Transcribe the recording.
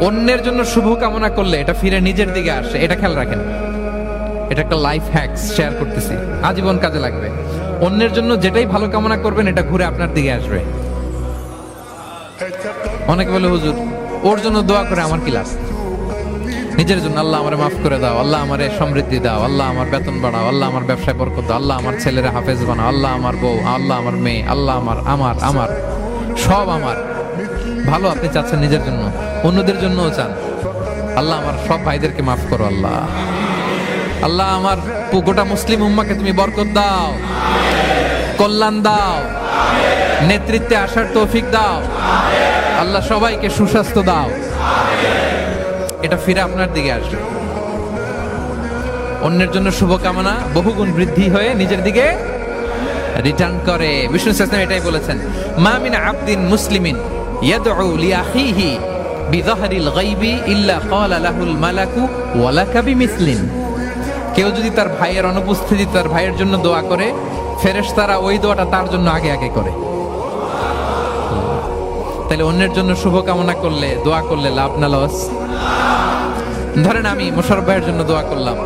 অন্যের জন্য শুভ কামনা করলে এটা ফিরে নিজের দিকে আসে, এটা খেয়াল রাখেন। এটা একটা লাইফ হ্যাকস শেয়ার করতেছি, আজীবন কাজে লাগবে। অন্যের জন্য যেটাই ভালো কামনা করবেন এটা ঘুরে আপনার দিকে আসবে। অনেকে বলে হুজুর ওর জন্য দোয়া করে আমার কি লাভ? নিজের জন্য আল্লাহ আমারে মাফ করে দাও, আল্লাহ আমারে সমৃদ্ধি দাও, আল্লাহ আমার বেতন বাড়াও, আল্লাহ আমার ব্যবসায় বরকত দাও, আল্লাহ আমার ছেলেরা হাফেজ বানাও, আল্লাহ আমার বউ, আল্লাহ আমার মেয়ে, আল্লাহ আমার আমার আমার সব আমার ভালো আপনি চাচ্ছেন নিজের জন্য, অন্যদের জন্যও চান। আল্লাহ আমার সব ভাইদেরকে মাফ করো, আল্লাহ আল্লাহ আমার গোটা মুসলিম উম্মাকে তুমি বরকত দাও, কল্যাণ দাও, নেতৃত্বে আসার তৌফিক দাও, আল্লাহ সবাইকে সুস্বাস্থ্য দাও। এটা ফিরে আপনার দিকে আসবে। অন্যের জন্য শুভকামনা বহুগুণ বৃদ্ধি হয়ে নিজের দিকে রিটার্ন করে। বিষ্ণু সাল্লাল্লাহু এটাই বলেছেন, মা মিন আবদিন মুসলিমিন ইয়াদউ লিআখিহি বিযাহরিল গায়বি ইল্লা ক্বালা লাহুল মালাকু ওয়া লাকা বিমিসলিন। কেউ যদি তার ভাইয়ের অনুপস্থিতি তার ভাইয়ের জন্য দোয়া করে, ফেরেশতারা ওই দোয়াটা তার জন্য আগে আগে করে। তাহলে অন্যের জন্য শুভকামনা করলে, দোয়া করলে লাভ না লস? ধরেন আমি মোশাররফ ভাইয়ের জন্য দোয়া করলাম,